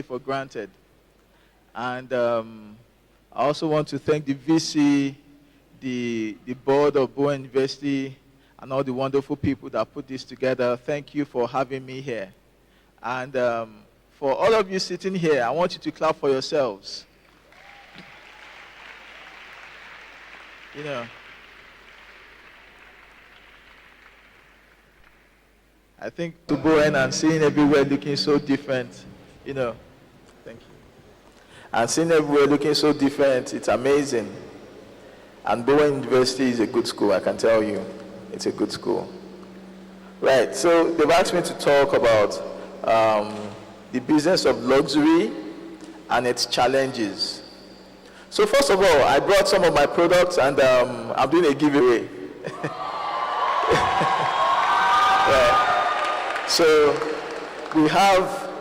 for granted. And I also want to thank the VC, the board of BOWEN University, and all the wonderful people that put this together. Thank you for having me here. And for all of you sitting here, I want you to clap for yourselves. You know, I think to BOWEN and seeing everywhere looking so different, you know, thank you. And seeing everywhere looking so different, it's amazing. And BOWEN University is a good school, I can tell you. It's a good school. Right, so they've asked me to talk about the business of luxury and its challenges. So first of all, I brought some of my products and I'm doing a giveaway. Yeah. So we have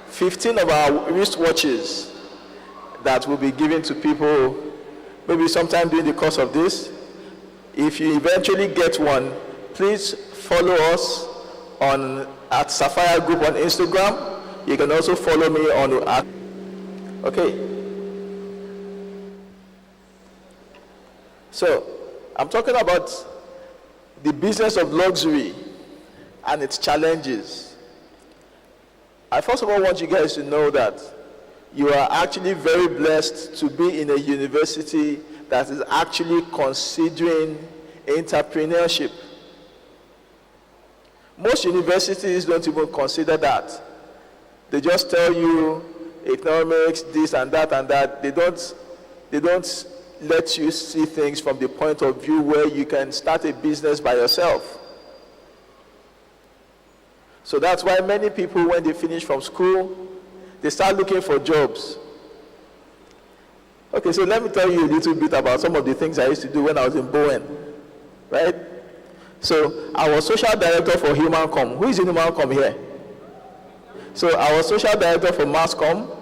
15 of our wristwatches that will be given to people maybe sometime during the course of this. If you eventually get one, please follow us at Sapphire Group on Instagram. You can also follow me on okay. So I'm talking about the business of luxury and its challenges. I first of all want you guys to know that you are actually very blessed to be in a university that is actually considering entrepreneurship. Most universities don't even consider that. They just tell you economics, this and that and that. They don't let you see things from the point of view where you can start a business by yourself. So that's why many people, when they finish from school, they start looking for jobs. Okay, so let me tell you a little bit about some of the things I used to do when I was in BOWEN, right? So I was social director for HumanCom. Who is in HumanCom here? So I was social director for MassCom,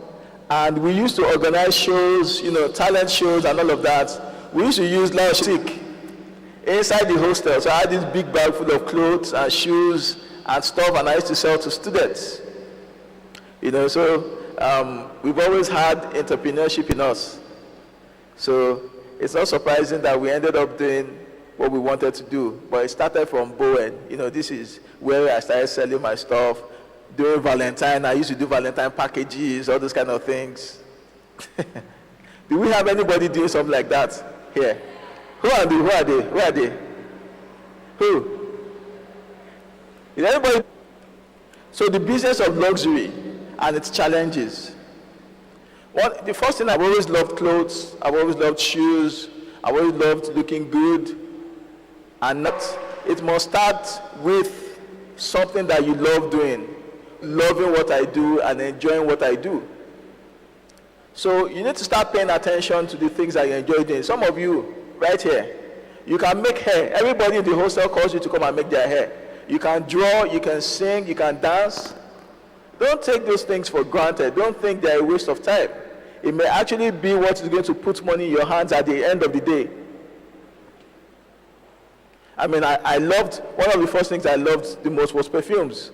and we used to organize shows, you know, talent shows and all of that. We used to use plastic inside the hostel. So I had this big bag full of clothes and shoes and stuff, and I used to sell to students. You know, so we've always had entrepreneurship in us. So it's not surprising that we ended up doing what we wanted to do. But it started from BOWEN. You know, this is where I started selling my stuff. During Valentine, I used to do Valentine packages, all those kind of things. Do we have anybody doing something like that here? Who are they? Who are they? Who are they? Who? Is anybody? So the business of luxury and its challenges. The first thing, I've always loved clothes. I've always loved shoes. I've always loved looking good. And it must start with something that you love doing. Loving what I do and enjoying what I do. So you need to start paying attention to the things that you enjoy doing. Some of you, right here, you can make hair. Everybody in the hostel calls you to come and make their hair. You can draw, you can sing, you can dance. Don't take those things for granted. Don't think they're a waste of time. It may actually be what is going to put money in your hands at the end of the day. I mean, I loved, one of the first things I loved the most was perfumes.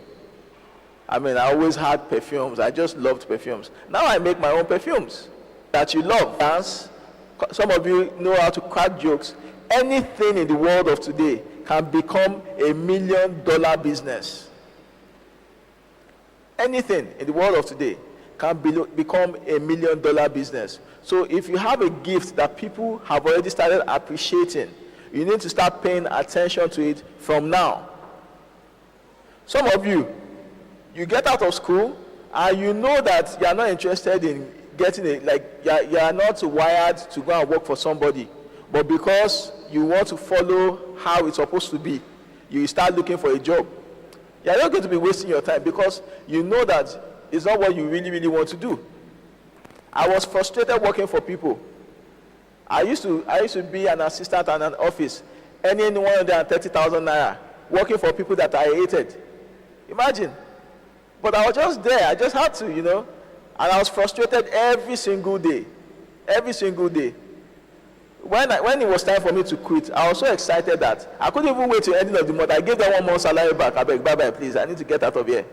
I mean, I always had perfumes. I just loved perfumes. Now I make my own perfumes that you love. Dance. Some of you know how to crack jokes. Anything in the world of today can become $1 million business. Anything in the world of today can become $1 million business. So if you have a gift that people have already started appreciating, you need to start paying attention to it from now. Some of you, you get out of school and you know that you are not interested in getting it, like you are not wired to go and work for somebody, but because you want to follow how it's supposed to be, you start looking for a job. You are not going to be wasting your time because you know that it's not what you really, really want to do. I was frustrated working for people. I used to be an assistant in an office, earning 130,000 naira, working for people that I hated. Imagine. But I was just there. I just had to, you know. And I was frustrated every single day. Every single day. When it was time for me to quit, I was so excited that I couldn't even wait till the end of the month. I gave them 1 month salary back. I beg, bye-bye, please. I need to get out of here.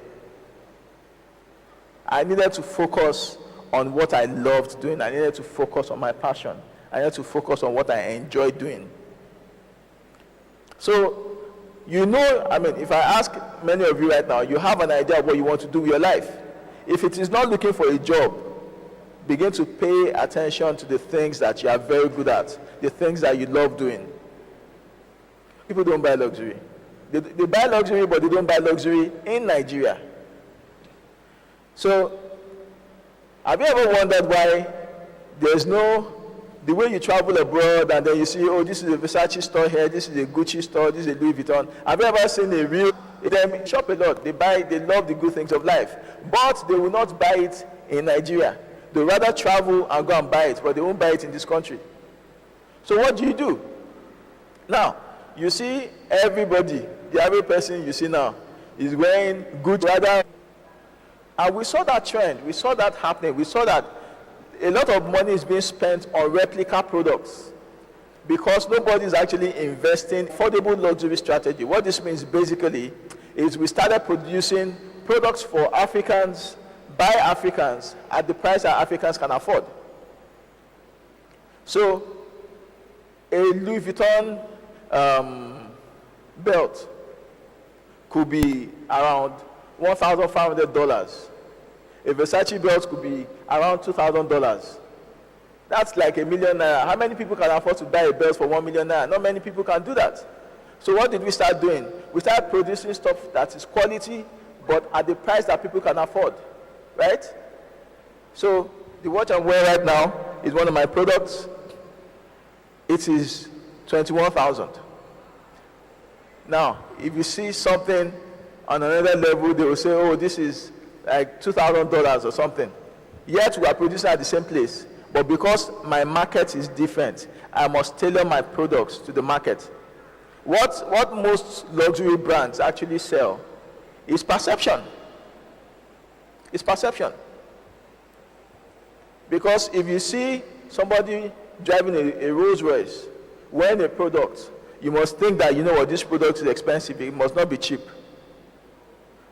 I needed to focus on what I loved doing. I needed to focus on my passion. I needed to focus on what I enjoyed doing. So, if I ask many of you right now, you have an idea of what you want to do with your life. If it is not looking for a job, begin to pay attention to the things that you are very good at, the things that you love doing. People don't buy luxury. They buy luxury, but they don't buy luxury in Nigeria. So, have you ever wondered why there's the way you travel abroad and then you see, oh, this is a Versace store here, this is a Gucci store, this is a Louis Vuitton. Have you ever seen they shop a lot, they love the good things of life, but they will not buy it in Nigeria. They rather travel and go and buy it, but they won't buy it in this country. So what do? Now, you see everybody, the average person you see now, is wearing good rather. And we saw that trend, we saw that happening, we saw that a lot of money is being spent on replica products because nobody is actually investing in affordable luxury strategy. What this means basically is we started producing products for Africans, by Africans, at the price that Africans can afford. So, a Louis Vuitton belt could be around $1,500. A Versace belt could be around $2,000. That's like $1 million. How many people can afford to buy a belt for $1 million? Not many people can do that. So what did we start doing? We started producing stuff that is quality, but at the price that people can afford, right? So the watch I'm wearing right now is one of my products. It is $21,000. Now, if you see something on another level, they will say, oh, this is like $2,000 or something. Yet we are producing at the same place. But because my market is different, I must tailor my products to the market. What most luxury brands actually sell is perception. It's perception. Because if you see somebody driving a Rolls Royce, wearing a product, you must think that, this product is expensive, it must not be cheap.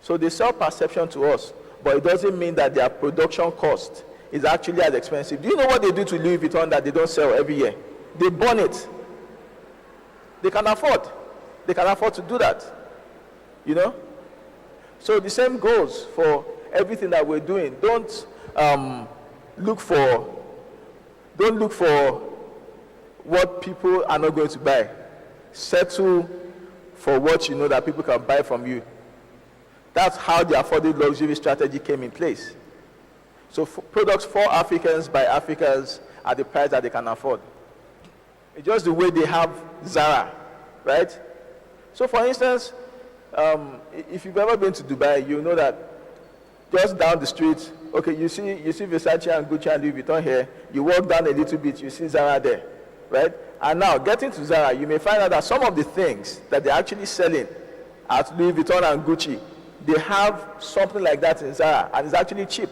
So they sell perception to us, but it doesn't mean that their production cost is actually as expensive. Do you know what they do to Louis Vuitton that they don't sell every year? They burn it. They can afford. They can afford to do that. So the same goes for everything that we're doing. Don't look for what people are not going to buy. Settle for what you know that people can buy from you. That's how the affordable luxury strategy came in place. So products for Africans by Africans at the price that they can afford. It's just the way they have Zara, right? So for instance, if you've ever been to Dubai, you know that just down the street, okay, you see Versace and Gucci and Louis Vuitton here, you walk down a little bit, you see Zara there, right? And now, getting to Zara, you may find out that some of the things that they're actually selling at Louis Vuitton and Gucci, they have something like that in Zara, and it's actually cheap.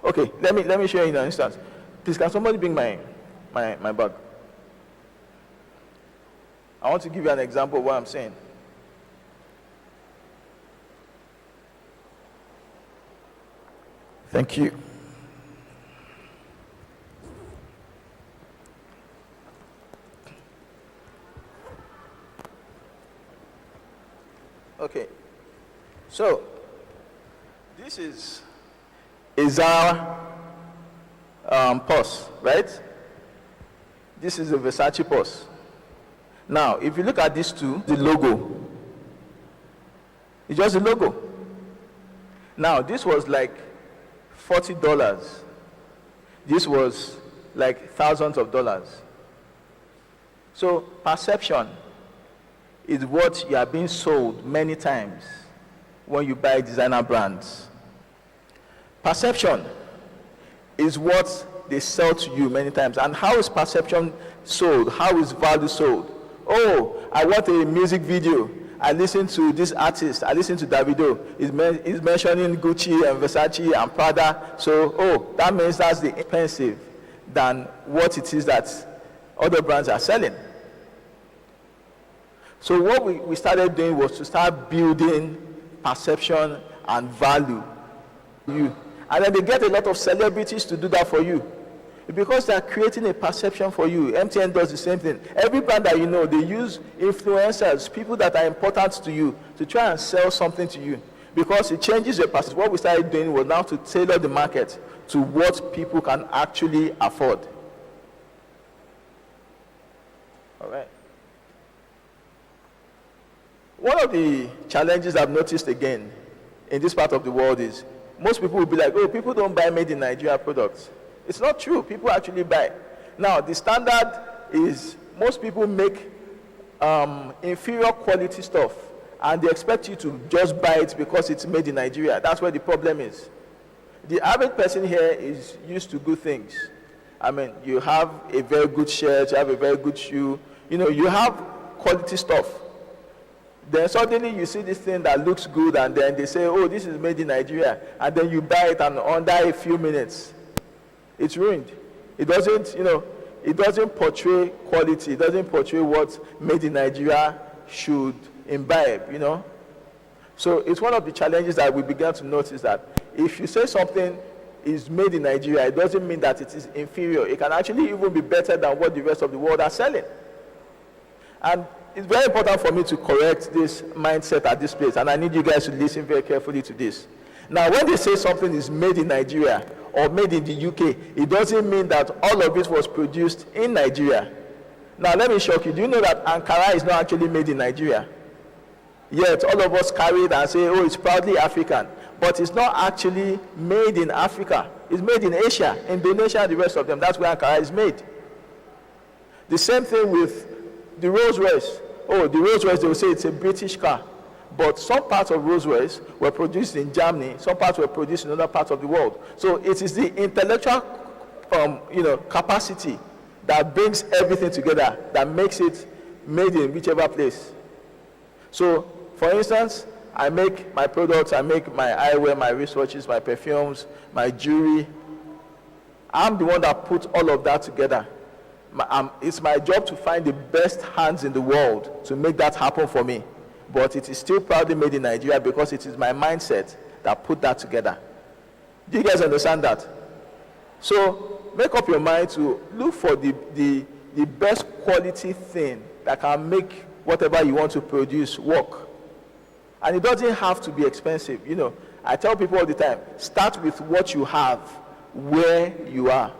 Okay, let me show you an instance. Please, can somebody bring my bag? I want to give you an example of what I'm saying. Thank you. Okay, so this is a Zara purse, right? This is a Versace purse. Now, if you look at these two, the logo, it's just a logo. Now, this was like $40. This was like thousands of dollars. So, perception is what you are being sold many times when you buy designer brands. Perception is what they sell to you many times. And how is perception sold? How is value sold? Oh, I want a music video. I listen to this artist. I listen to Davido. He's mentioning Gucci and Versace and Prada. So, that means that's the expensive than what it is that other brands are selling. So what we started doing was to start building perception and value you. And then they get a lot of celebrities to do that for you. Because they are creating a perception for you. MTN does the same thing. Every brand that you know, they use influencers, people that are important to you, to try and sell something to you. Because it changes your perception. What we started doing was now to tailor the market to what people can actually afford. All right. One of the challenges I've noticed again in this part of the world is most people will be like, oh, people don't buy made in Nigeria products. It's not true. People actually buy. Now, the standard is most people make inferior quality stuff, and they expect you to just buy it because it's made in Nigeria. That's where the problem is. The average person here is used to good things. I mean, you have a very good shirt, you have a very good shoe, you know, you have quality stuff. Then suddenly you see this thing that looks good, and then they say, oh, this is made in Nigeria, and then you buy it, and under a few minutes, it's ruined. It doesn't, you know, it doesn't portray quality. It doesn't portray what made in Nigeria should imbibe, you know. So it's one of the challenges that we began to notice, that if you say something is made in Nigeria, it doesn't mean that it is inferior. It can actually even be better than what the rest of the world are selling. And it's very important for me to correct this mindset at this place, and I need you guys to listen very carefully to this. Now, when they say something is made in Nigeria or made in the UK, it doesn't mean that all of it was produced in Nigeria. Now, let me shock you. Do you know that Ankara is not actually made in Nigeria? Yet, all of us carry it and say, oh, it's proudly African. But it's not actually made in Africa. It's made in Asia, Indonesia, and the rest of them. That's where Ankara is made. The same thing with the Rolls Royce. Oh, the Rolls Royce, they will say it's a British car. But some parts of Rolls Royce were produced in Germany, some parts were produced in other parts of the world. So it is the intellectual capacity that brings everything together, that makes it made in whichever place. So, for instance, I make my products, I make my eyewear, my wristwatches, my perfumes, my jewelry. I'm the one that put all of that together. It's my job to find the best hands in the world to make that happen for me. But it is still proudly made in Nigeria because it is my mindset that put that together. Do you guys understand that? So make up your mind to look for the best quality thing that can make whatever you want to produce work. And it doesn't have to be expensive. You know, I tell people all the time, start with what you have, where you are.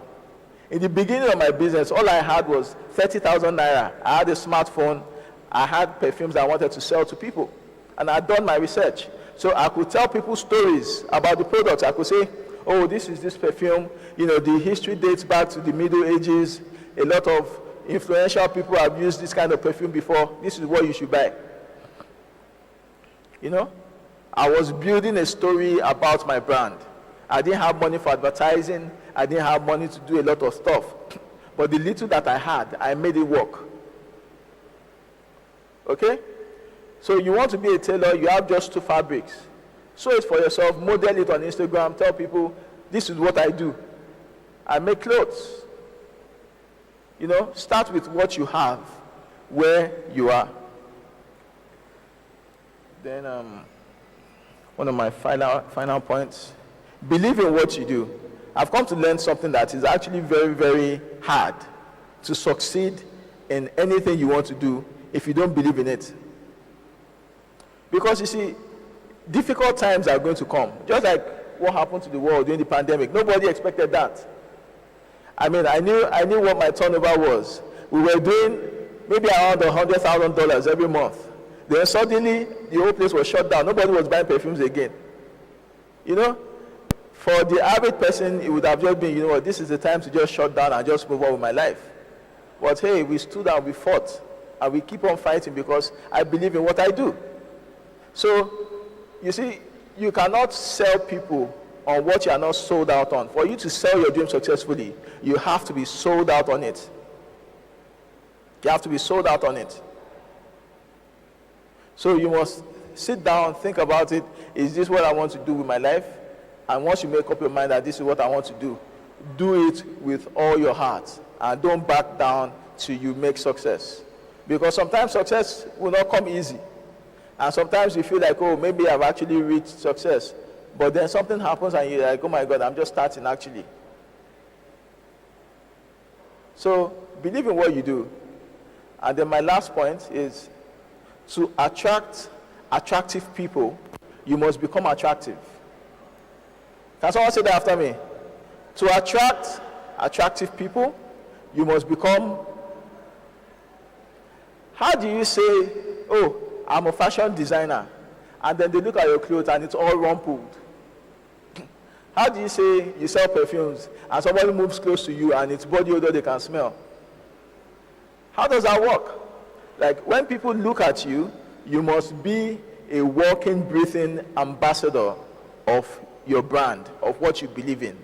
In the beginning of my business, all I had was 30,000 naira. I had a smartphone. I had perfumes I wanted to sell to people. And I'd done my research. So I could tell people stories about the products. I could say, oh, this is this perfume. You know, the history dates back to the Middle Ages. A lot of influential people have used this kind of perfume before. This is what you should buy. You know, I was building a story about my brand. I didn't have money for advertising. I didn't have money to do a lot of stuff. But the little that I had, I made it work. Okay? So you want to be a tailor, you have just 2 fabrics. Sew it for yourself, model it on Instagram, tell people, this is what I do. I make clothes. You know, start with what you have, where you are. Then one of my final points, believe in what you do. I've come to learn something that is actually very, very hard to succeed in anything you want to do if you don't believe in it. Because you see, difficult times are going to come. Just like what happened to the world during the pandemic. Nobody expected that. I mean, I knew what my turnover was. We were doing maybe around $100,000 every month. Then suddenly, the whole place was shut down. Nobody was buying perfumes again. You know, for the average person, it would have just been, you know what, this is the time to just shut down and just move on with my life. But hey, we stood and we fought. And we keep on fighting because I believe in what I do. So, you see, you cannot sell people on what you are not sold out on. For you to sell your dream successfully, you have to be sold out on it. You have to be sold out on it. So you must sit down, think about it. Is this what I want to do with my life? And once you make up your mind that this is what I want to do it with all your heart. And don't back down till you make success. Because sometimes success will not come easy. And sometimes you feel like, oh, maybe I've actually reached success. but then something happens and you're like, oh my God, I'm just starting actually. So believe in what you do. And then my last point is, to attract attractive people, you must become attractive. Can someone say that after me? To attract attractive people, you must become. How do you say, oh, I'm a fashion designer, and then they look at your clothes and it's all rumpled? How do you say you sell perfumes and somebody moves close to you and it's body odor they can smell? How does that work? Like, when people look at you, you must be a walking, breathing ambassador of your brand, of what you believe in.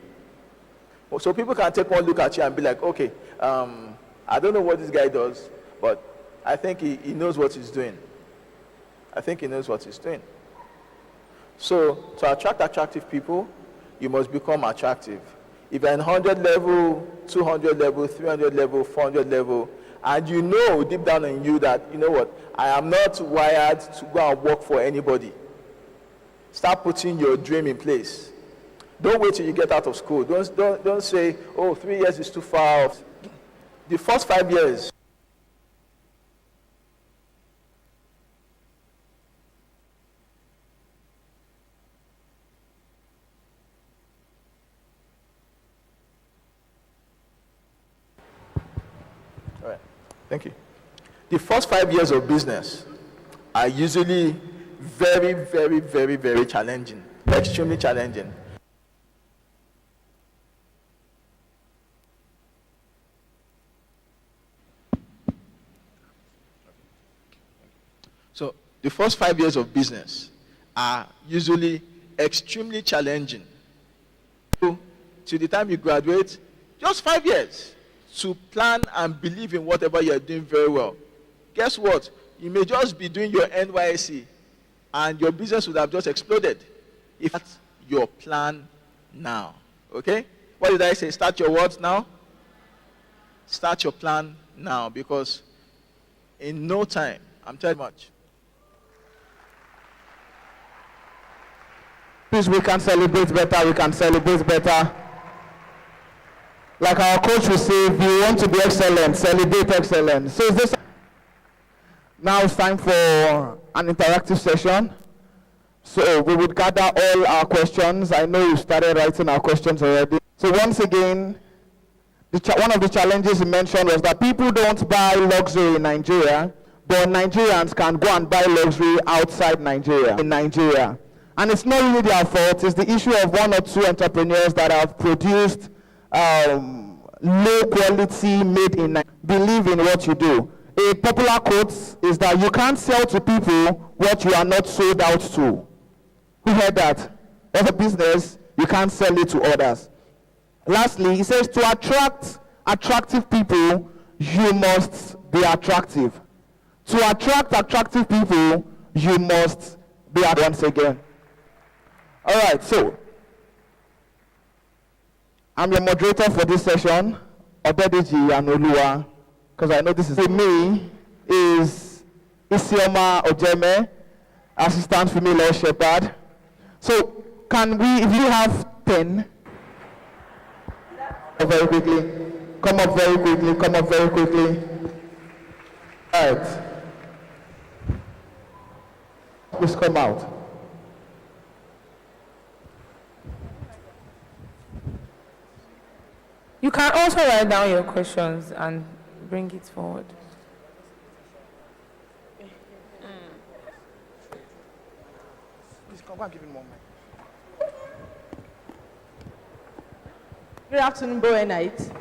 So people can take one look at you and be like, okay, I don't know what this guy does, but I think he knows what he's doing. I think he knows what he's doing. So to attract attractive people, you must become attractive. If you're in 100 level, 200 level, 300 level, 400 level, and you know deep down in you that, you know what, I am not wired to go and work for anybody. Start putting your dream in place. Don't wait till you get out of school. Don't say, oh, 3 years is too far off. The first 5 years. All right. Thank you. The first 5 years of business are usually very, very, very, very challenging. Extremely challenging. So the first 5 years of business are usually extremely challenging. So, till the time you graduate, just 5 years to plan and believe in whatever you are doing very well. Guess what? You may just be doing your NYSC and your business would have just exploded if that's your plan now. Okay? What did I say? Start your what now? Start your plan now, because in no time, I'm telling you much. Please, we can celebrate better, we can celebrate better. Like our coach will say, if you want to be excellent, celebrate excellence. So this now it's time for an interactive session. So we would gather all our questions. I know you started writing our questions already. So once again, one of the challenges you mentioned was that people don't buy luxury in Nigeria, but Nigerians can go and buy luxury outside Nigeria, in Nigeria. And it's not really their fault. It's the issue of one or two entrepreneurs that have produced low quality made in Nigeria. Believe in what you do. A popular quote is that you can't sell to people what you are not sold out to. Who heard that? As a business, you can't sell it to others. Lastly, he says to attract attractive people, you must be attractive. To attract attractive people, you must be once again. All right, so I'm your moderator for this session, Obedeji Anolua, because I know this is with me is Isioma Ojeme, Assistant Female Law Shepherd. So can we, if you have 10, very quickly, come up very quickly, come up very quickly. All right. Please come out. You can also write down your questions and bring it forward. Please come and give him one mic. Good afternoon, BOWENite.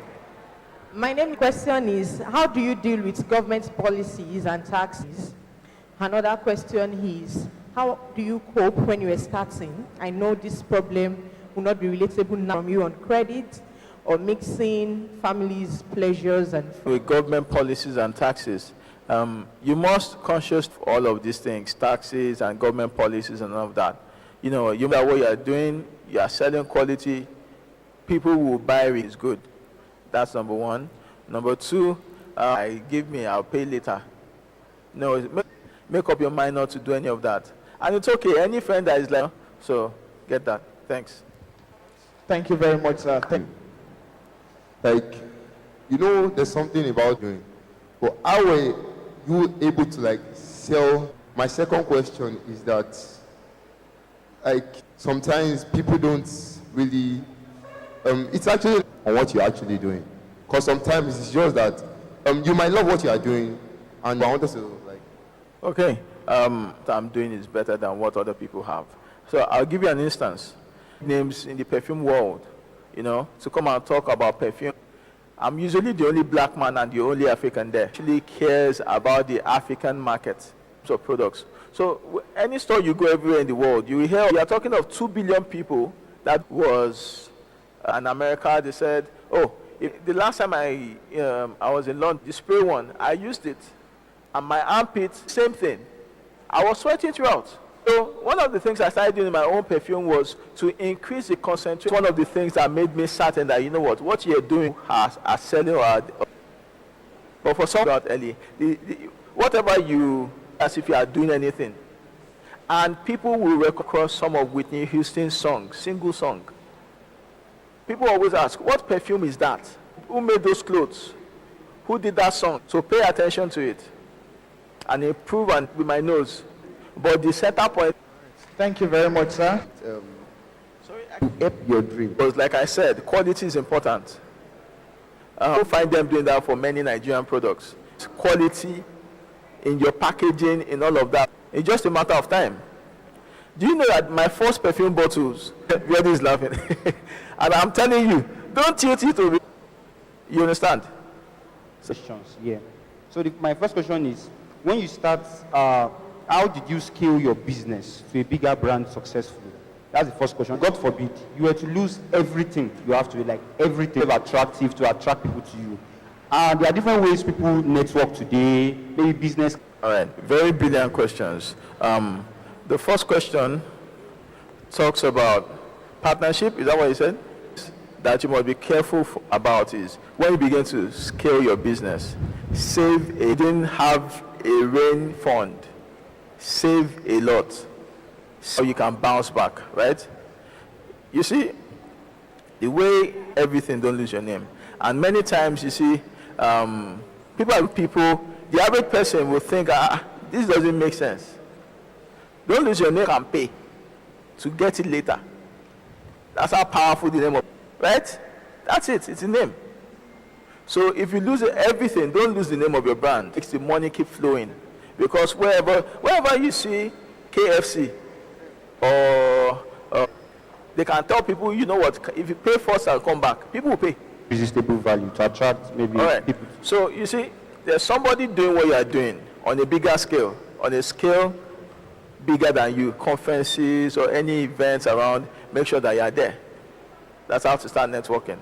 My name question is, how do you deal with government policies and taxes? Another question is, how do you cope when you are starting? I know this problem will not be relatable now from you on credit or mixing families' pleasures and with government policies and taxes. You must conscious of all of these things, taxes and government policies and all of that. You know what you are doing, you are selling quality, people will buy it, is good. That's number one. Number two, I'll pay later. No, make up your mind not to do any of that. And it's okay, any friend that is like, so get that. Thanks. Thank you very much, sir. Like, there's something about doing. But how were you able to like sell? My second question is that, like, sometimes people don't really, it's actually on what you're actually doing. Because sometimes it's just that you might love what you are doing, and I want us to like. Okay, what I'm doing is better than what other people have. So I'll give you an instance. Names in the perfume world, to come and talk about perfume. I'm usually the only black man and the only African there. Actually cares about the African market of products. So any store you go everywhere in the world, you will hear, you are talking of 2 billion people. That was in America. They said, oh, the last time I was in London, the spray one, I used it, and my armpit, same thing. I was sweating throughout. So one of the things I started doing in my own perfume was to increase the concentration. One of the things that made me certain that, what you're doing are selling but for some out early, whatever you, as if you are doing anything. And people will recognize some of Whitney Houston's songs, single song. People always ask, what perfume is that? Who made those clothes? Who did that song? So pay attention to it and improve and with my nose. But the setup point. Thank you very much, sir. To help your dream. Because like I said, quality is important. You'll find them doing that for many Nigerian products. Quality in your packaging, in all of that. It's just a matter of time. Do you know that my first perfume bottles, everybody is laughing. And I'm telling you, don't tilt it over. You understand? Questions, yeah. So my first question is, when you start, how did you scale your business to a bigger brand successfully? That's the first question. God forbid, you were to lose everything. You have to be like everything attractive to attract people to you. There are different ways people network today, maybe business. All right, very brilliant questions. The first question talks about partnership. Is that what you said? That you must be careful about is when you begin to scale your business, didn't have a rain fund. Save a lot so you can bounce back, right? You see, the way everything, don't lose your name. And many times you see, people, the average person will think, this doesn't make sense. Don't lose your name and pay to get it later. That's how powerful the name of, right? That's it, it's a name. So if you lose everything, don't lose the name of your brand. Makes the money keep flowing. Because wherever you see KFC, or they can tell people, you know what, if you pay first and come back, people will pay. Irresistible value to attract maybe people. So you see, there's somebody doing what you are doing on a bigger scale, on a scale bigger than you, conferences or any events around, make sure that you are there. That's how to start networking.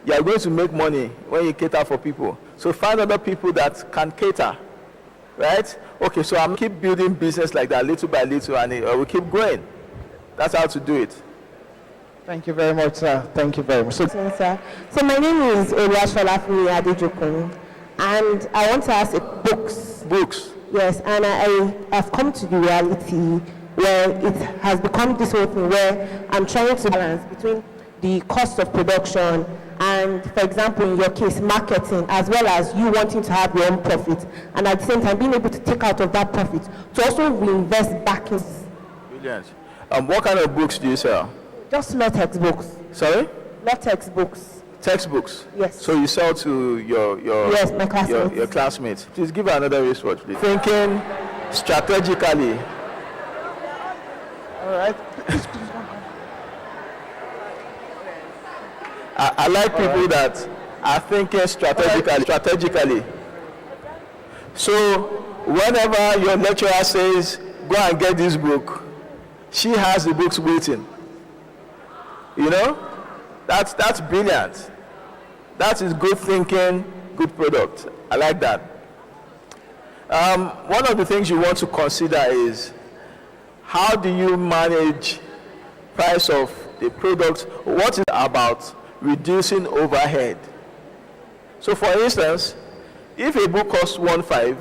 You are going to make money when you cater for people. So find other people that can cater, right? Okay, so I'm keep building business like that little by little, and we keep growing. That's how to do it. Thank you very much, sir. Thank you very much. Sir. So my name is Oluwasolafumi Adejokun, and I want to ask books. Books. Yes, and I have come to the reality where it has become this whole thing where I'm trying to balance between the cost of production and, for example, in your case, marketing, as well as you wanting to have your own profit, and at the same time being able to take out of that profit to also reinvest back in. Brilliant. What kind of books do you sell? Just law textbooks. Sorry? Law textbooks. Textbooks? Yes. So you sell to your yes, my classmates. Your classmates. Please give her another wristwatch, please. Thinking strategically. All right. I like people that are thinking strategically. So whenever your lecturer says, go and get this book, she has the books waiting. You know? That's brilliant. That is good thinking, good product. I like that. One of the things you want to consider is how do you manage price of the product? What is about reducing overhead? So for instance, if a book costs 1.5,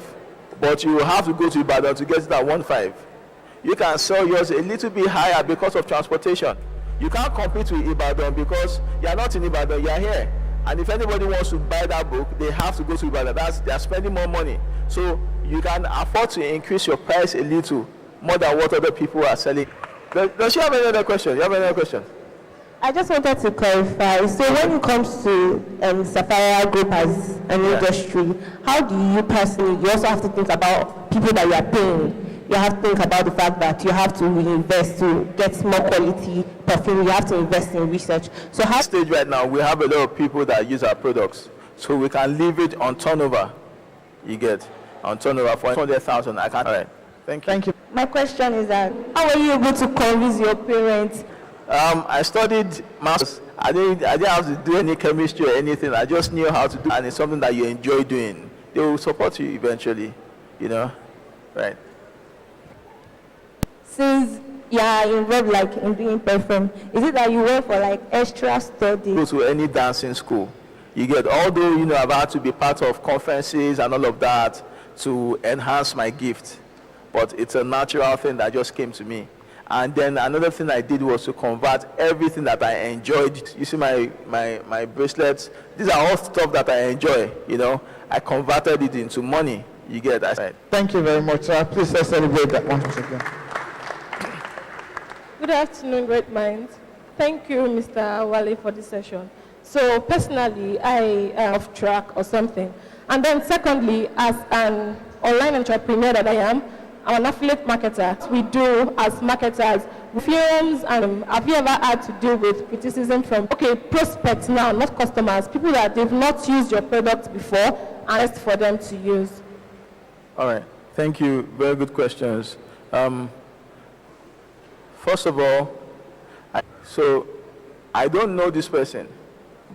but you have to go to Ibadan to get it at 1.5, you can sell yours a little bit higher because of transportation. You can't compete with Ibadan because you are not in Ibadan, you are here. And if anybody wants to buy that book, they have to go to Ibadan. They are spending more money. So you can afford to increase your price a little more than what other people are selling. Does she have any other question? You have any other question? I just wanted to clarify. So when it comes to Sapphire Group as an industry, how do you personally, you also have to think about people that you are paying. You have to think about the fact that you have to invest to get more quality perfume. You have to invest in research. So how Stage right now, we have a lot of people that use our products. So we can leverage on turnover. You get on turnover for 200,000. I can't. All right. Thank you. Thank you. My question is that how were you able to convince your parents? I studied maths. I didn't have to do any chemistry or anything. I just knew how to do it, and it's something that you enjoy doing. They will support you eventually, you know, right? Since you are involved like in doing perfume, is it that you went for like extra study? Go to any dancing school. You get, although, you know, I've had to be part of conferences and all of that to enhance my gift, but it's a natural thing that just came to me. And then another thing I did was to convert everything that I enjoyed. You see my bracelets, these are all stuff that I enjoy, you know. I converted it into money. You get that. Thank you very much, sir. Please let's celebrate that once again. Good afternoon, great minds. Thank you, Mr. Wale, for this session. So personally, I am off track or something. And then secondly, as an online entrepreneur that I am, I'm an affiliate marketer. We do as marketers films, and have you ever had to deal with criticism from prospects now, not customers, people that they've not used your product before and asked for them to use? All right. Thank you. Very good questions. First of all, I don't know this person,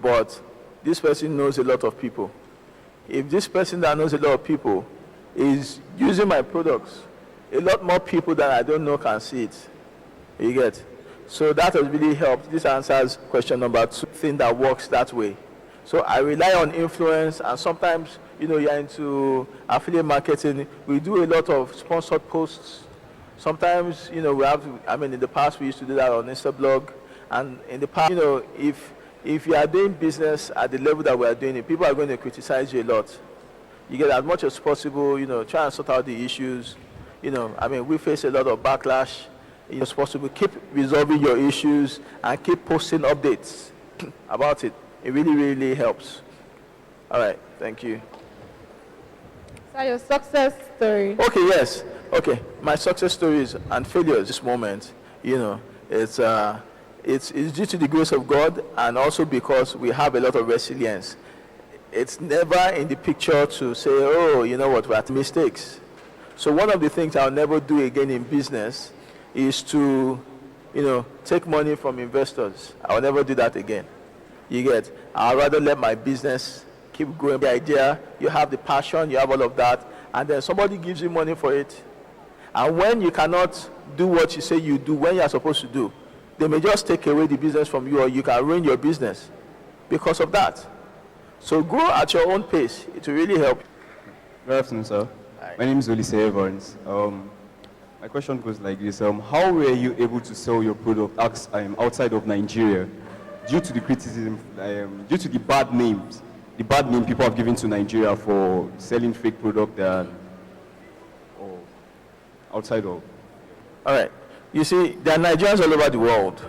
but this person knows a lot of people. If this person that knows a lot of people is using my products, a lot more people that I don't know can see it. You get? So that has really helped. This answers question number 2, thing that works that way. So I rely on influence, and sometimes, you know, you're into affiliate marketing. We do a lot of sponsored posts. Sometimes, you know, in the past we used to do that on Instablog. And in the past, you know, if you are doing business at the level that we are doing it, people are going to criticize you a lot. You get, as much as possible, you know, try and sort out the issues. You know, we face a lot of backlash. It's possible, keep resolving your issues and keep posting updates about it. It really, really helps. All right, thank you. So your success story. Okay, yes. Okay, my success stories and failures this moment, you know, it's due to the grace of God, and also because we have a lot of resilience. It's never in the picture to say, oh, you know what, we had mistakes. So one of the things I'll never do again in business is to, you know, take money from investors. I'll never do that again. You get, I'd rather let my business keep growing. The idea, you have the passion, you have all of that, and then somebody gives you money for it. And when you cannot do what you say you do, when you are supposed to do, they may just take away the business from you, or you can ruin your business because of that. So grow at your own pace. It will really help. Good afternoon, sir. My name is Olise Evans. My question goes like this. How were you able to sell your product outside of Nigeria due to the criticism, due to the bad name people have given to Nigeria for selling fake product outside of? All right. You see, there are Nigerians all over the world,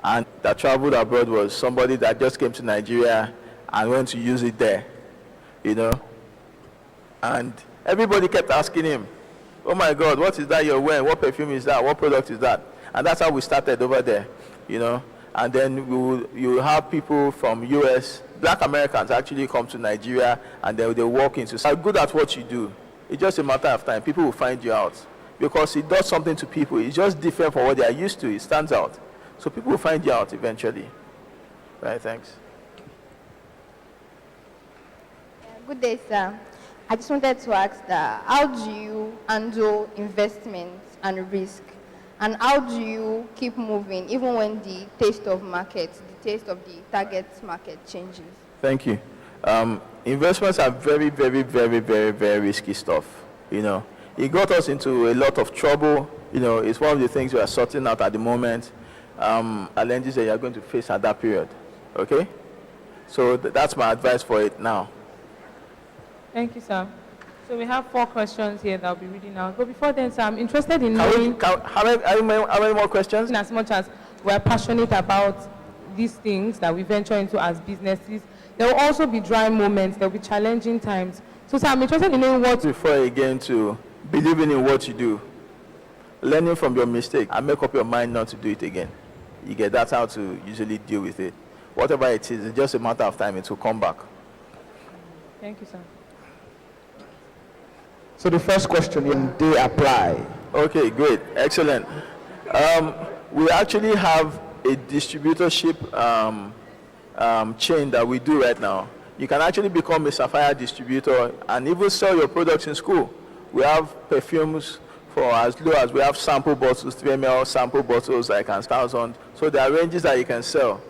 and that traveled abroad was somebody that just came to Nigeria and went to use it there, you know. And everybody kept asking him, oh my God, what is that you're wearing? What perfume is that? What product is that? And that's how we started over there, you know. And then you have people from US, black Americans actually come to Nigeria, and they walk into, so good at what you do. It's just a matter of time. People will find you out because it does something to people. It's just different from what they are used to. It stands out. So people will find you out eventually. Right, thanks. Good day, sir. I just wanted to ask that how do you handle investments and risk? And how do you keep moving even when the taste of the target market changes? Thank you. Investments are very, very, very, very, very risky stuff. You know, it got us into a lot of trouble. It's one of the things we are sorting out at the moment. Challenges that you are going to face at that period. Okay? So that's my advice for it now. Thank you, sir. So we have 4 questions here that I'll be reading out. But before then, sir, I'm interested in knowing... How many more questions? As much as we're passionate about these things that we venture into as businesses, there will also be dry moments, there will be challenging times. So, sir, I'm interested in knowing what... Refer again to believing in what you do, learning from your mistake, and make up your mind not to do it again. You get that's how to usually deal with it. Whatever it is, it's just a matter of time, it will come back. Thank you, sir. So the first question, when they apply. Okay, great, excellent. We actually have a distributorship chain that we do right now. You can actually become a Sapphire distributor and even sell your products in school. We have perfumes for as low as we have sample bottles, 3 ml sample bottles like and 1,000. So there are ranges that you can sell.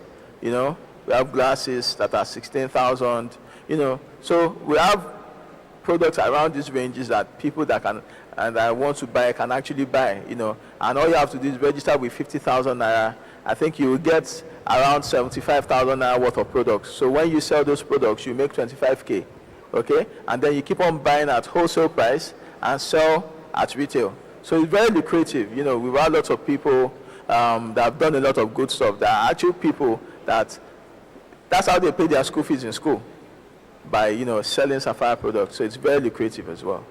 We have glasses that are 16,000. So we have products around these ranges that people that can and that want to buy can actually buy. And all you have to do is register with 50,000 naira. I think you will get around 75,000 naira worth of products. So when you sell those products, you make 25K. Okay, and then you keep on buying at wholesale price and sell at retail. So it's very lucrative. We've had lots of people that have done a lot of good stuff. There are actually people that's how they pay their school fees in school, by selling Sapphire products. So it's very lucrative as well.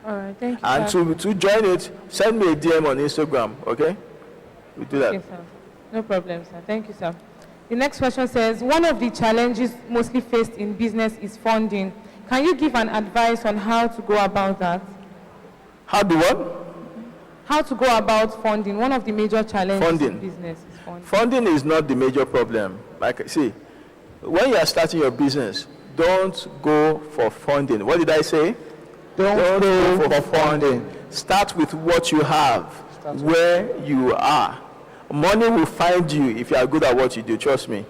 All right, thank you. And sir. to join it, send me a DM on Instagram. Okay, we do that. Okay, sir. No problem, sir. Thank you, sir. The next question says, one of the challenges mostly faced in business is funding. Can you give an advice on how to go about that? How do what? How to go about funding. One of the major challenges in business is funding. Funding is not the major problem. See, when you are starting your business, don't go for funding. What did I say? Don't go for funding. Start with what you have, where you are. Money will find you if you are good at what you do, trust me.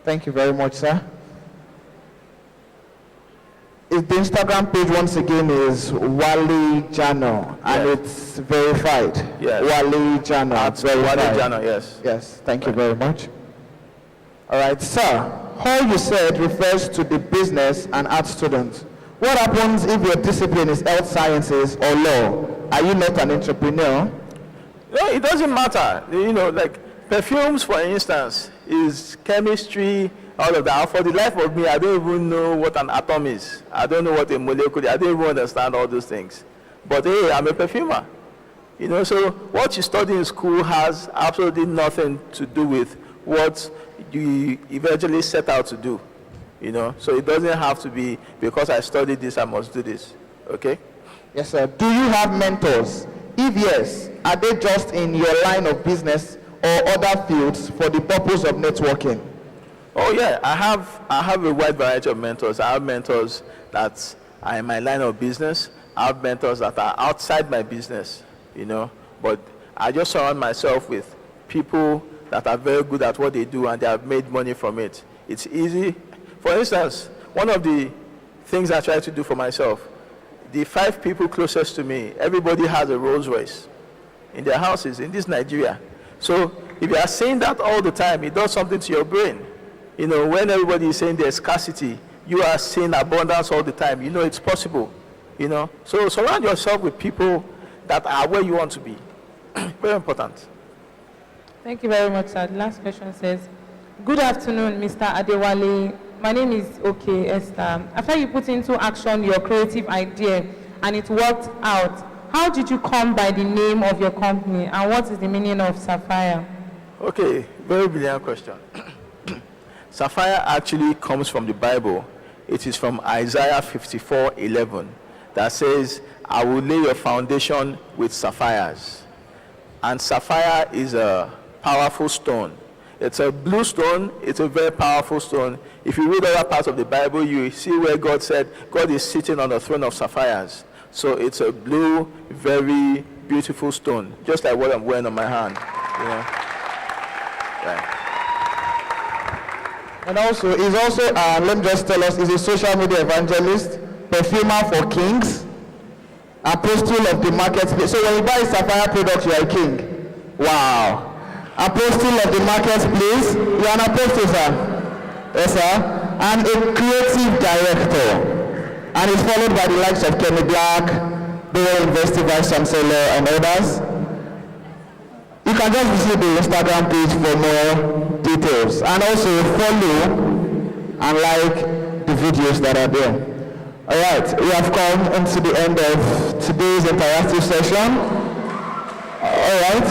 Thank you very much, sir. The Instagram page once again is Wale Jano, and it's verified. Yes. Wale Jano. That's Wale Jano, yes. Yes, thank you very much. All right, sir. All you said refers to the business and art student. What happens if your discipline is health sciences or law? Are you not an entrepreneur? No, it doesn't matter. Like perfumes, for instance, is chemistry, all of that. For the life of me, I don't even know what an atom is. I don't know what a molecule is. I don't even understand all those things. But hey, I'm a perfumer. So what you study in school has absolutely nothing to do with what you eventually set out to do. So it doesn't have to be because I studied this, I must do this. Okay? Yes, sir. Do you have mentors? If yes, are they just in your line of business or other fields for the purpose of networking? Oh yeah, I have a wide variety of mentors. I have mentors that are in my line of business. I have mentors that are outside my business, But I just surround myself with people that are very good at what they do and they have made money from it. It's easy. For instance, one of the things I try to do for myself, the 5 people closest to me, everybody has a Rolls Royce in their houses in this Nigeria. So if you are saying that all the time, it does something to your brain. When everybody is saying there's scarcity, you are seeing abundance all the time. It's possible. So surround yourself with people that are where you want to be. Very important. Thank you very much, sir. The last question says, good afternoon, Mr. Adewale. My name is OK Esther. After you put into action your creative idea and it worked out, how did you come by the name of your company and what is the meaning of Sapphire? Okay, very brilliant question. Sapphire actually comes from the Bible. It is from Isaiah 54:11 that says, I will lay your foundation with sapphires. And sapphire is a powerful stone. It's a blue stone. It's a very powerful stone. If you read other parts of the Bible, you see where God said God is sitting on the throne of sapphires. So it's a blue, very beautiful stone, just like what I'm wearing on my hand. Yeah. And also, let me just tell us, he's a social media evangelist, perfumer for kings, apostle of the marketplace. So when you buy Sapphire products, you are a king. Wow. Apostle of the marketplace, you are an apostle, sir. Yes, sir. And a creative director. And it's followed by the likes of Kenny Black, BOWEN University Vice Chancellor, and others. You can just visit the Instagram page for more details. And also follow and like the videos that are there. All right, we have come into the end of today's interactive session. All right.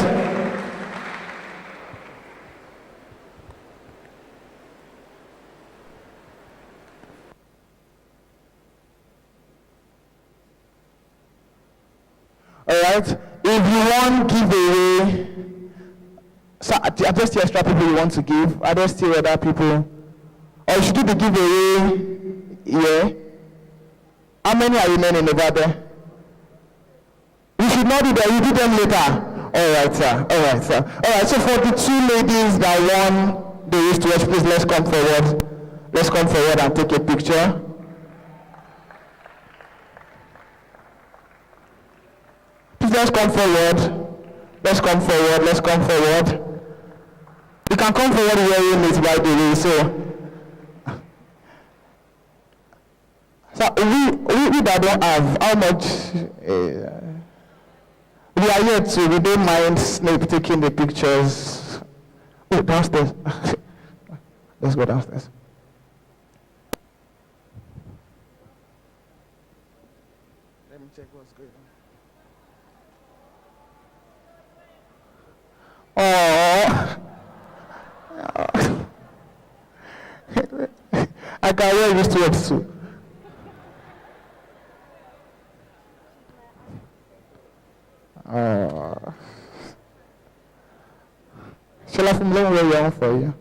All right. If you want giveaway, so are there still extra people you want to give? Are there still other people? Or you should do the giveaway here. How many are remaining over there? You should not do that. You do them later. All right, sir. All right, sir. All right. So for the two ladies that won the wristwatch, please let's come forward. Let's come forward and take a picture. Please let's come forward. Let's come forward. Let's come forward. You can come forward wearing it, by the way. So we that don't have how much we are here to. We don't mind Snape taking the pictures. Oh, downstairs. Let's go downstairs. Let me check what's going on. Oh, I can wear this to too. Shall I from long way on for you?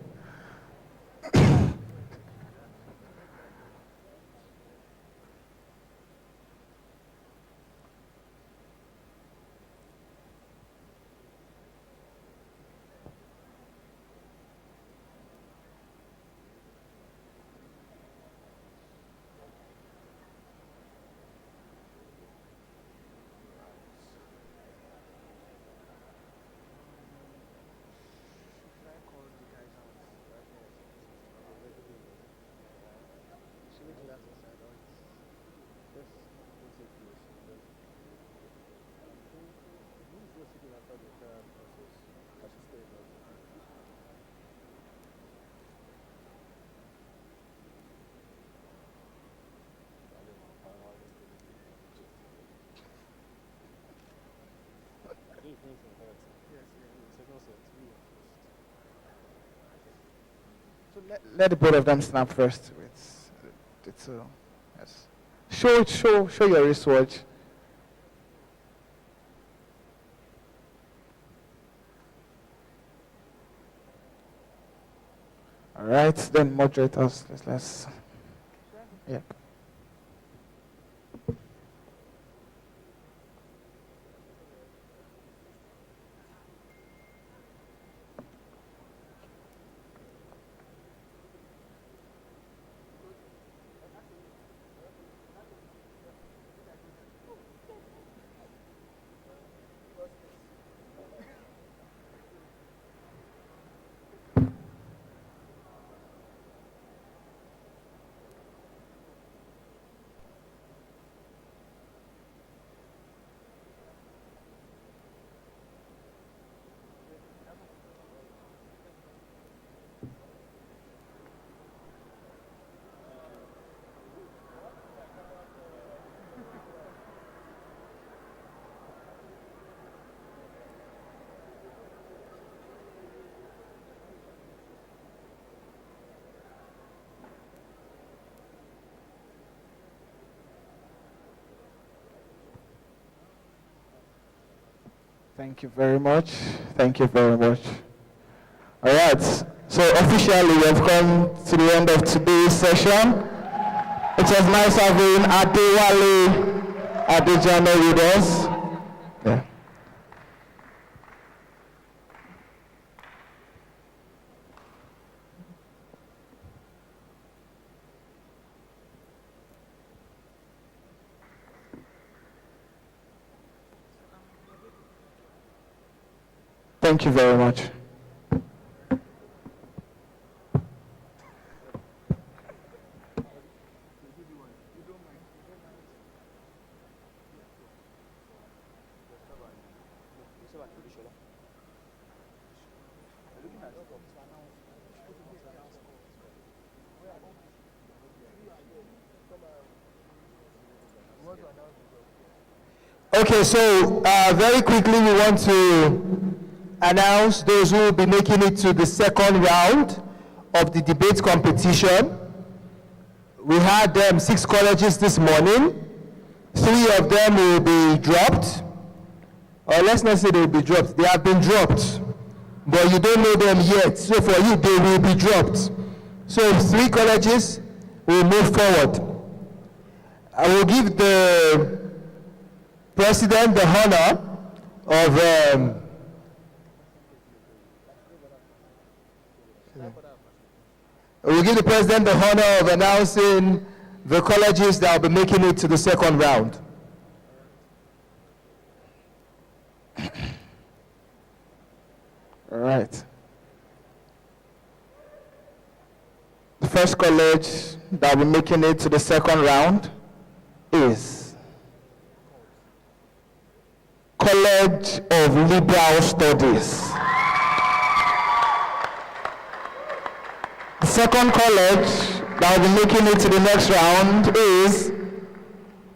So let the both of them snap first with the two. Yes. Show your wristwatch. All right, then moderators. Let's. Yeah. Thank you very much. Thank you very much. All right. So officially, we have come to the end of today's session. It was nice having Adewale Adejano with us. Yeah. Thank you very much. Okay, so very quickly we want to announce those who will be making it to the second round of the debate competition. We had 6 colleges this morning. 3 of them will be dropped. Or let's not say they will be dropped. They have been dropped, but you don't know them yet. So for you, they will be dropped. So 3 colleges will move forward. I will give the President the honor of we'll give the President the honor of announcing the colleges that will be making it to the second round. All right. The first college that will be making it to the second round is College of Liberal Studies. The second college that will be making it to the next round is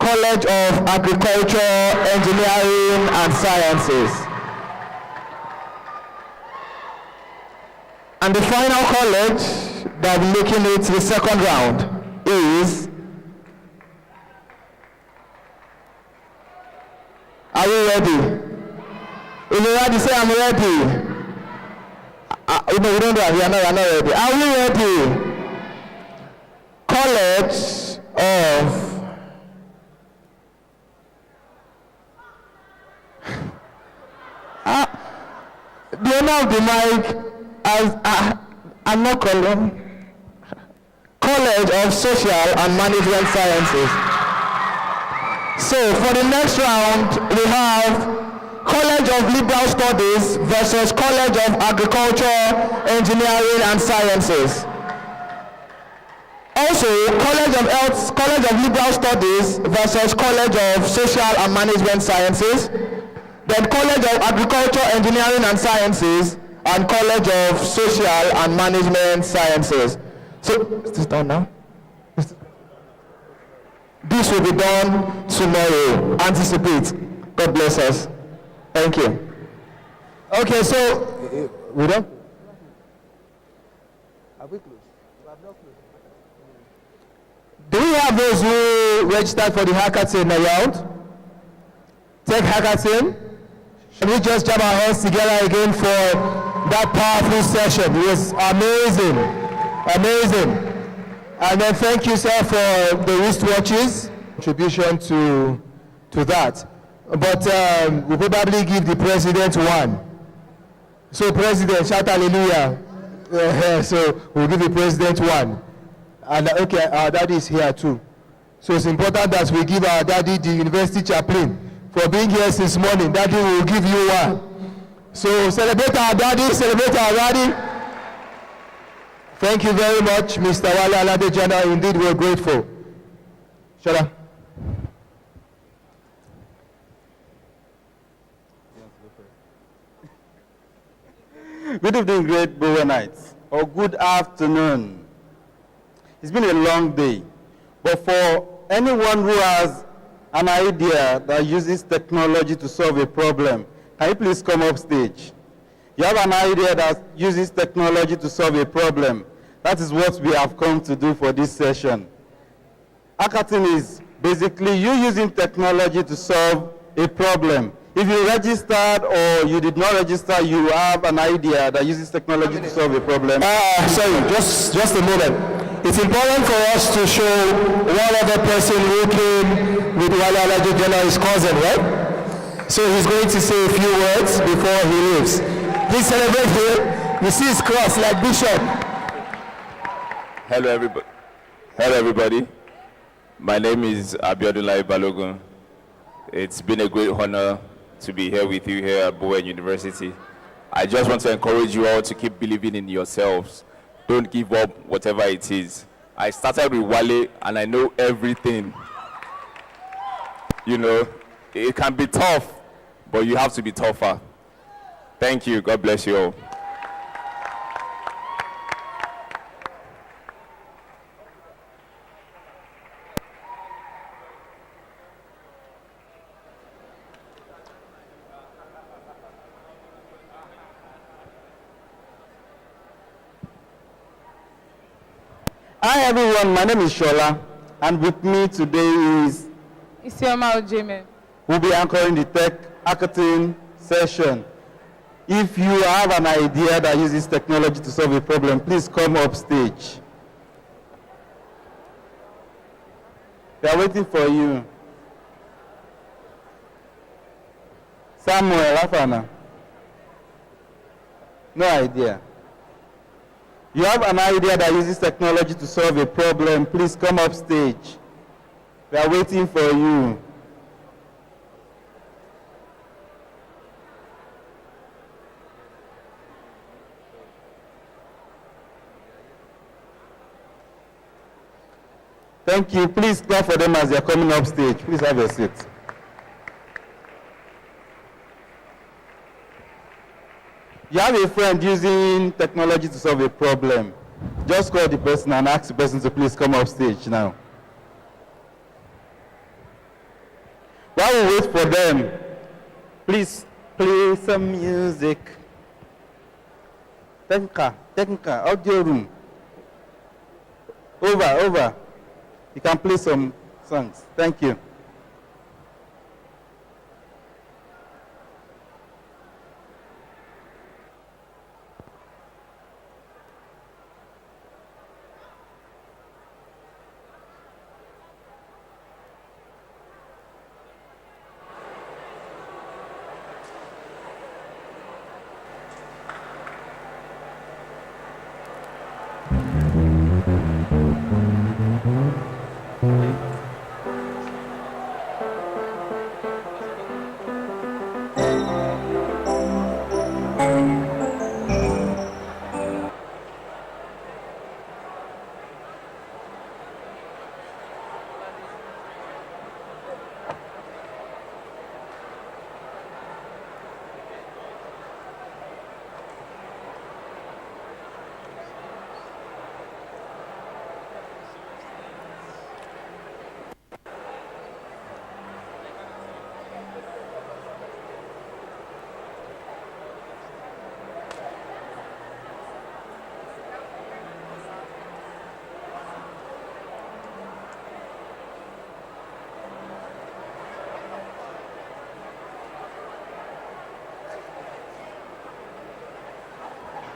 College of Agriculture, Engineering and Sciences. And the final college that will be making it to the second round is, are you ready? If you're ready, say I'm ready. No, we don't do that. We are not ready. Are we ready? College of the owner of the mic as I'm not calling. College of Social and Management Sciences. So for the next round, we have College of Liberal Studies versus College of Agriculture, Engineering and Sciences. Also, College of Liberal Studies versus College of Social and Management Sciences. Then College of Agriculture, Engineering and Sciences and College of Social and Management Sciences. So, is this done now? This will be done tomorrow. Anticipate. God bless us. Thank you. Okay, so we done? Have we closed? We have not closed. Do we have those who registered for the hackathon around? Tech hackathon? Should we just jam our hands together again for that powerful session? It was amazing. Amazing. And then thank you, sir, for the wristwatches. Contribution to that. But we'll probably give the president one. So president, shout hallelujah. So we'll give the president one. And okay, our daddy is here too. So it's important that we give our daddy, the university chaplain, for being here since morning. Daddy will give you one. So celebrate our daddy, celebrate our daddy. Thank you very much, Mr. Wale Aladejana. Indeed, we're grateful. Shut up. Good evening, great Bowenites, or good afternoon. It's been a long day, but for anyone who has an idea that uses technology to solve a problem, can you please come up stage? You have an idea that uses technology to solve a problem. That is what we have come to do for this session. Hackathon is basically you using technology to solve a problem. If you registered or you did not register, you have an idea that uses technology to solve a problem. Sorry, just a moment. It's important for us to show one other person who came with Wale Aladejana, his cousin, right? So he's going to say a few words before he leaves. Please celebrate here. You see his cross like Bishop. Hello, everybody. Hello, everybody. My name is Abiodun Balogun. It's been a great honor to be here with you here at BOWEN University. I just want to encourage you all to keep believing in yourselves. Don't give up, whatever it is. I started with Wale, and I know everything. You know, it can be tough, but you have to be tougher. Thank you. God bless you all. Hi everyone, my name is Shola, and with me today is Isioma Ojeme. who'll be anchoring the tech hackathon session. If you have an idea that uses technology to solve a problem, please come up stage. We are waiting for you. Samuel, Afana. No idea. You have an idea that uses technology to solve a problem, please come up stage. We are waiting for you. Thank you. Please clap for them as they are coming up stage. Please have a seat. You have a friend using technology to solve a problem. Just call the person and ask the person to please come up stage now. While we wait for them, please play some music. Technica, audio room. Over. You can play some songs. Thank you.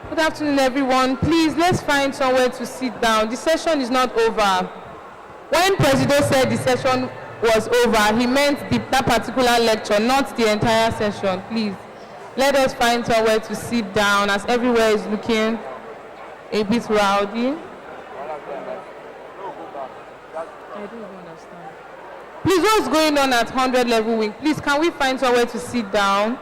Good afternoon, everyone. Please, let's find somewhere to sit down. The session is not over. When Presido said the session was over, he meant that particular lecture, not the entire session. Please, let us find somewhere to sit down as everywhere is looking a bit rowdy. I don't even understand. Please, what's going on at 100 level wing? Please, can we find somewhere to sit down?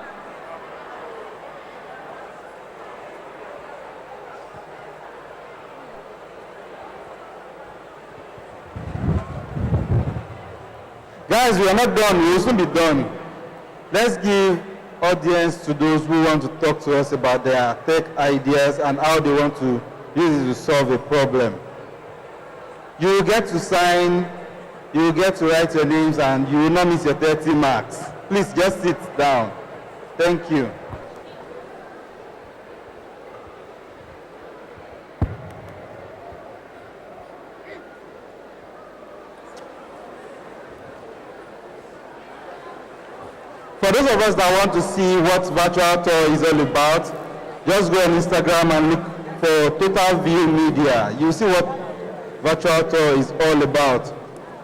Guys, we are not done. We will soon be done. Let's give audience to those who want to talk to us about their tech ideas and how they want to use it to solve a problem. You will get to sign, you will get to write your names, and you will not miss your 30 marks. Please just sit down. Thank you. For those of us that want to see what virtual tour is all about, just go on Instagram and look for Total View Media. You'll see what virtual tour is all about.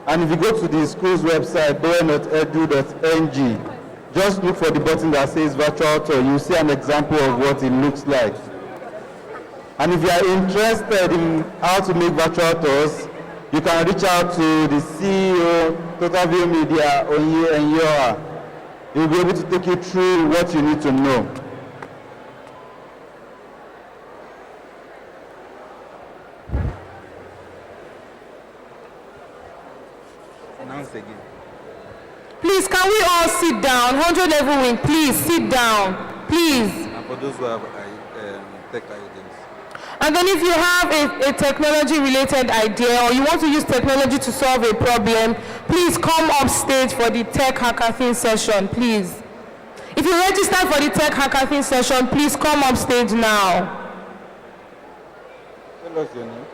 And if you go to the school's website, bowen.edu.ng, just look for the button that says virtual tour. You'll see an example of what it looks like. And if you are interested in how to make virtual tours, you can reach out to the CEO, Total View Media, Onye Enyora. He'll be able to take you through what you need to know. Announce again. Please, can we all sit down? 100 level wing, please sit down. Please. And for those who have tech ideas. And then if you have a technology-related idea or you want to use technology to solve a problem, please come up stage for the tech hackathon session, please. If you registered for the tech hackathon session, please come up stage now. Tell us your name.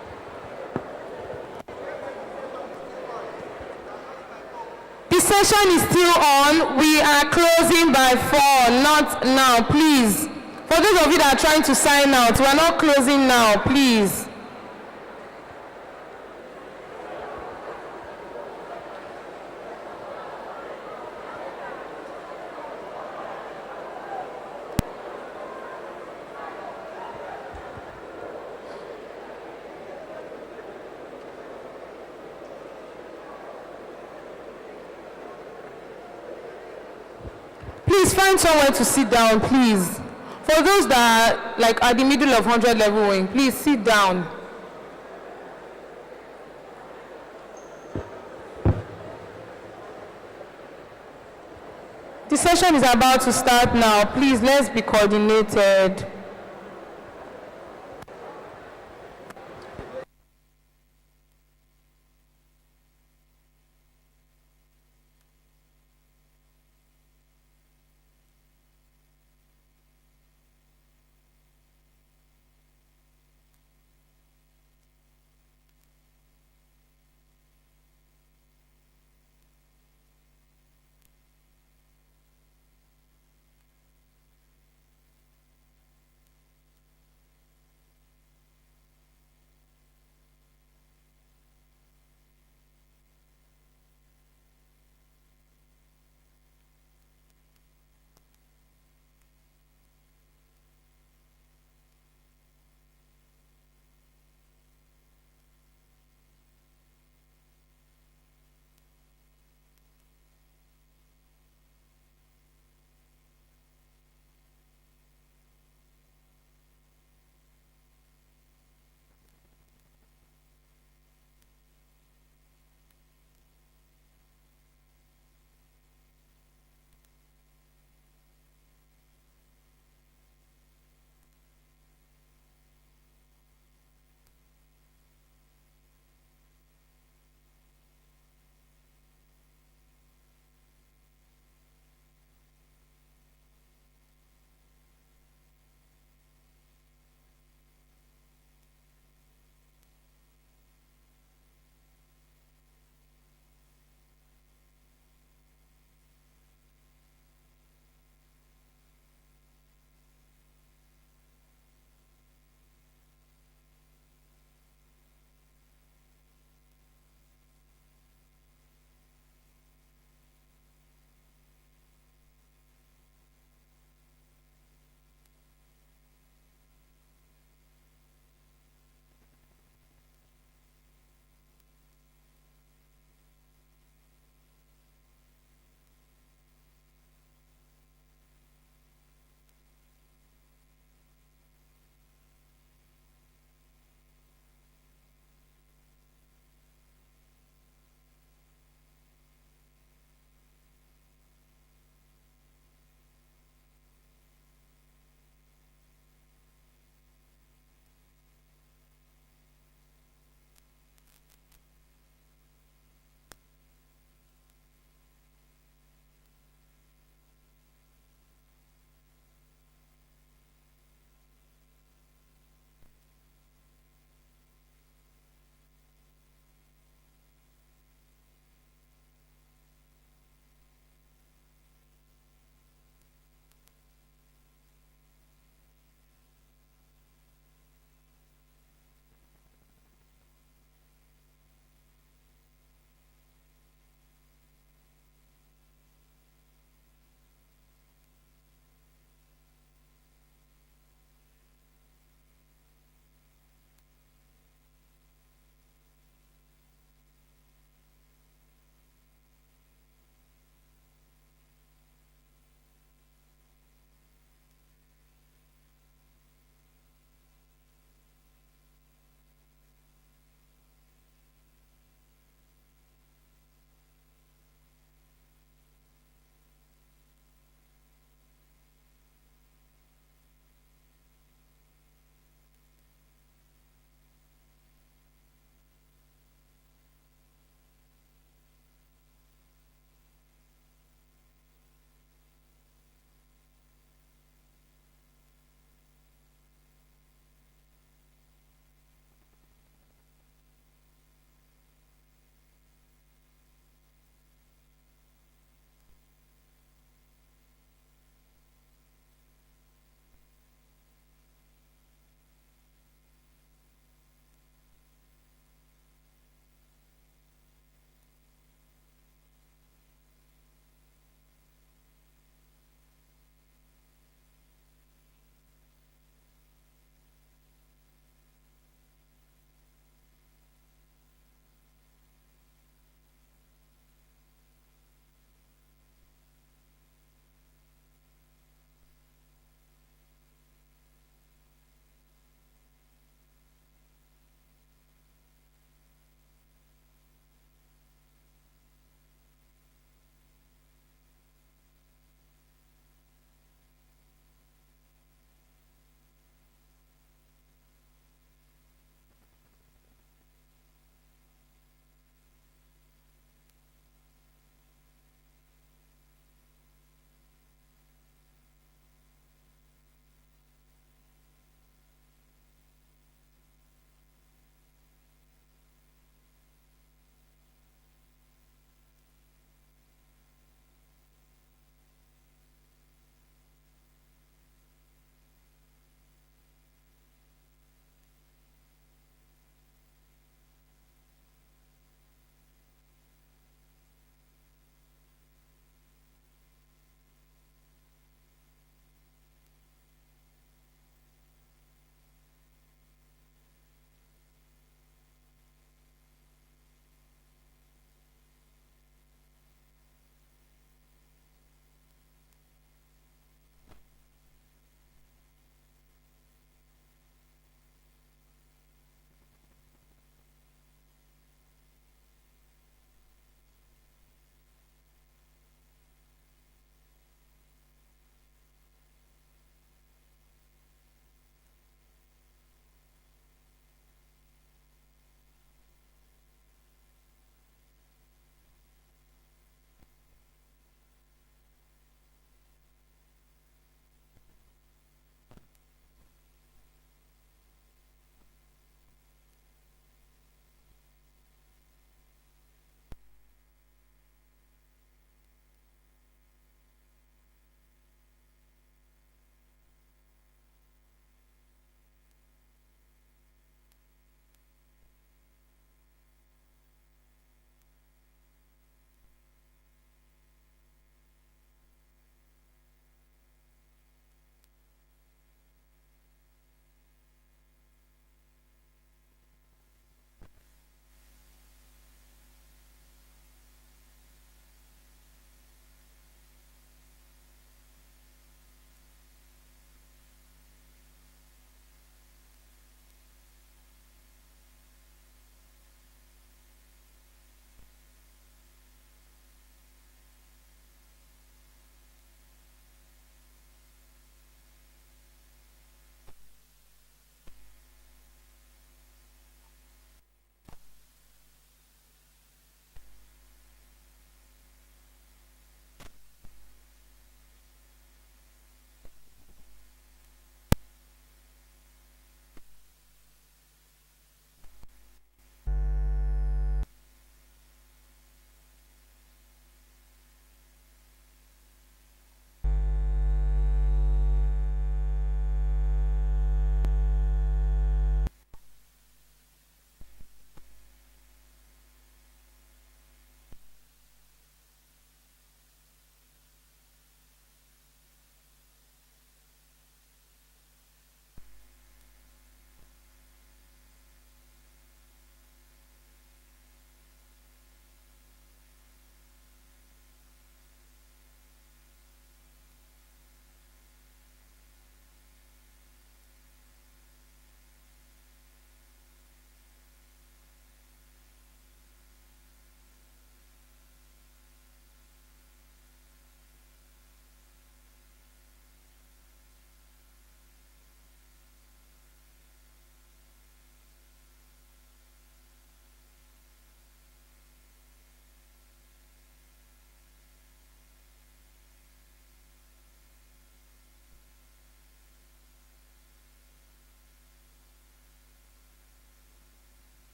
The session is still on. We are closing by 4, not now, please. For those of you that are trying to sign out, we are not closing now, please. Please find somewhere to sit down, please. For those that are like at the middle of 100 level wing, please sit down. The session is about to start now. Please, let's be coordinated.